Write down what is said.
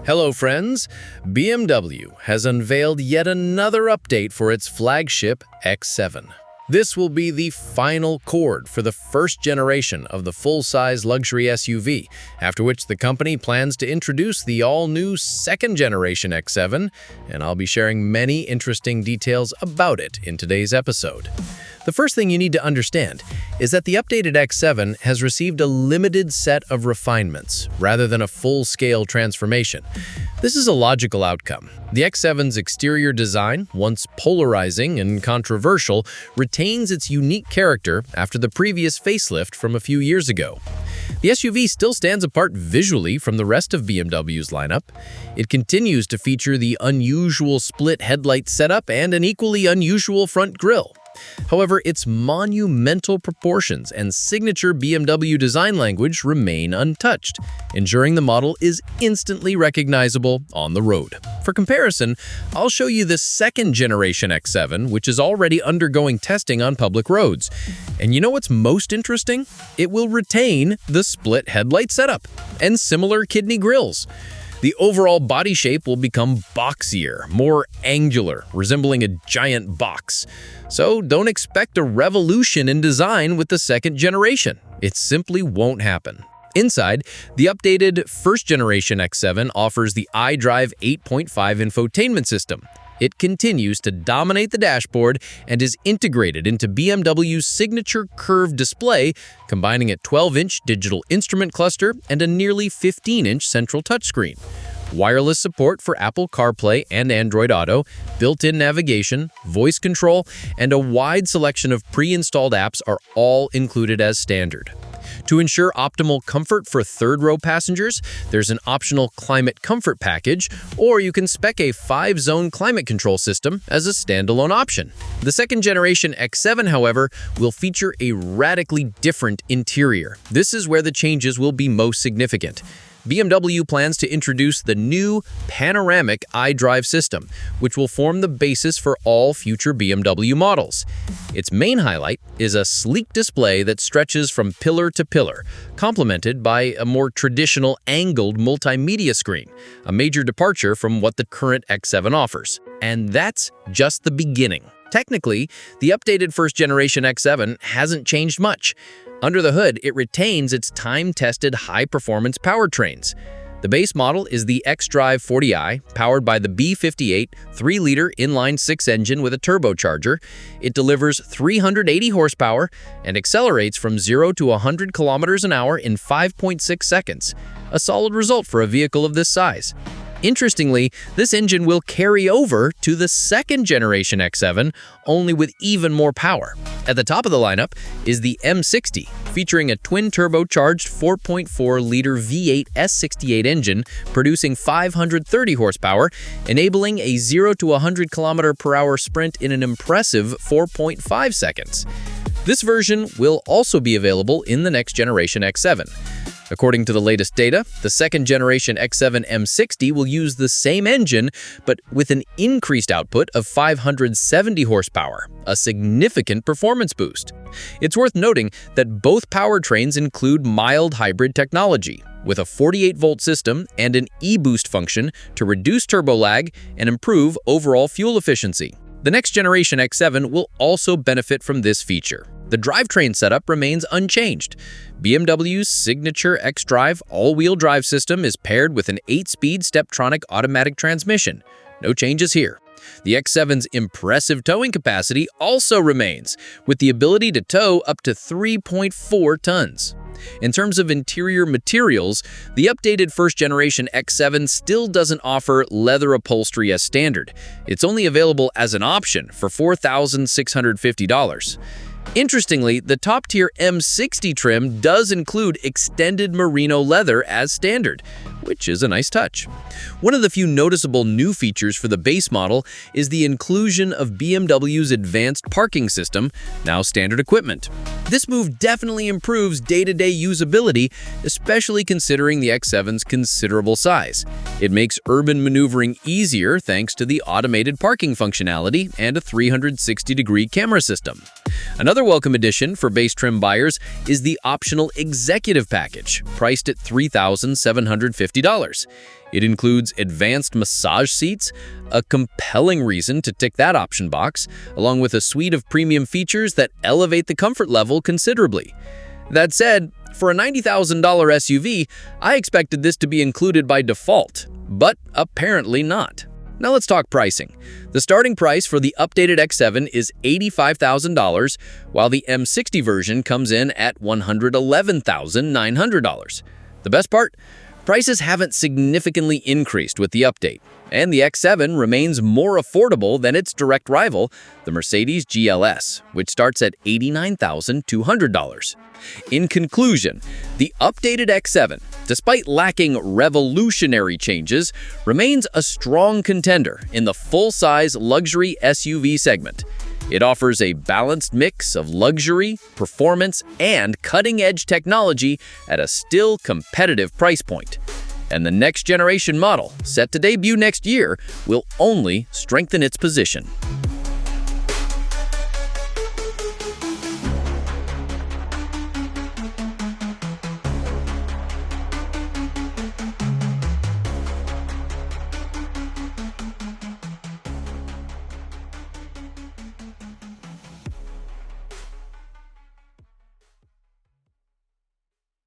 Hello friends, BMW has unveiled yet another update for its flagship X7. This will be the final chord for the first generation of the full-size luxury SUV, after which the company plans to introduce the all-new second-generation X7, and I'll be sharing many interesting details about it in today's episode. The first thing you need to understand is that the updated X7 has received a limited set of refinements, rather than a full-scale transformation. This is a logical outcome. The X7's exterior design, once polarizing and controversial, retains its unique character after the previous facelift from a few years ago. The SUV still stands apart visually from the rest of BMW's lineup. It continues to feature the unusual split headlight setup and an equally unusual front grille. However, its monumental proportions and signature BMW design language remain untouched, ensuring the model is instantly recognizable on the road. For comparison, I'll show you the second-generation X7, which is already undergoing testing on public roads. And you know what's most interesting? It will retain the split headlight setup and similar kidney grilles. The overall body shape will become boxier, more angular, resembling a giant box. So don't expect a revolution in design with the second generation. It simply won't happen. Inside, the updated first-generation X7 offers the iDrive 8.5 infotainment system. It continues to dominate the dashboard and is integrated into BMW's signature curved display, combining a 12-inch digital instrument cluster and a nearly 15-inch central touchscreen. Wireless support for Apple CarPlay and Android Auto, built-in navigation, voice control, and a wide selection of pre-installed apps are all included as standard. To ensure optimal comfort for third-row passengers, there's an optional climate comfort package, or you can spec a 5-zone climate control system as a standalone option. The second-generation X7, however, will feature a radically different interior. This is where the changes will be most significant. BMW plans to introduce the new panoramic iDrive system, which will form the basis for all future BMW models. Its main highlight is a sleek display that stretches from pillar to pillar, complemented by a more traditional angled multimedia screen, a major departure from what the current X7 offers. And that's just the beginning. Technically, the updated first-generation X7 hasn't changed much. Under the hood, it retains its time-tested high-performance powertrains. The base model is the xDrive 40i, powered by the B58 3-liter inline-6 engine with a turbocharger. It delivers 380 horsepower and accelerates from 0 to 100 kilometers an hour in 5.6 seconds, a solid result for a vehicle of this size. Interestingly, this engine will carry over to the second-generation X7, only with even more power. At the top of the lineup is the M60, featuring a twin-turbocharged 4.4-liter V8 S68 engine, producing 530 horsepower, enabling a 0 to 100 km/h sprint in an impressive 4.5 seconds. This version will also be available in the next-generation X7. According to the latest data, the second-generation X7 M60 will use the same engine, but with an increased output of 570 horsepower, a significant performance boost. It's worth noting that both powertrains include mild hybrid technology, with a 48-volt system and an e-boost function to reduce turbo lag and improve overall fuel efficiency. The next-generation X7 will also benefit from this feature. The drivetrain setup remains unchanged. BMW's signature xDrive all-wheel drive system is paired with an 8-speed Steptronic automatic transmission. No changes here. The X7's impressive towing capacity also remains, with the ability to tow up to 3.4 tons. In terms of interior materials, the updated first-generation X7 still doesn't offer leather upholstery as standard. It's only available as an option for $4,650. Interestingly, the top-tier M60 trim does include extended merino leather as standard, which is a nice touch. One of the few noticeable new features for the base model is the inclusion of BMW's advanced parking system, now standard equipment. This move definitely improves day-to-day usability, especially considering the X7's considerable size. It makes urban maneuvering easier thanks to the automated parking functionality and a 360-degree camera system. Another welcome addition for base trim buyers is the optional executive package, priced at $3,750. It includes advanced massage seats, a compelling reason to tick that option box, along with a suite of premium features that elevate the comfort level considerably. That said, for a $90,000 SUV, I expected this to be included by default, but apparently not. Now let's talk pricing. The starting price for the updated X7 is $85,000, while the M60 version comes in at $111,900. The best part? Prices haven't significantly increased with the update, and the X7 remains more affordable than its direct rival, the Mercedes GLS, which starts at $89,200. In conclusion, the updated X7, despite lacking revolutionary changes, remains a strong contender in the full-size luxury SUV segment. It offers a balanced mix of luxury, performance, and cutting-edge technology at a still competitive price point. And the next generation model, set to debut next year, will only strengthen its position.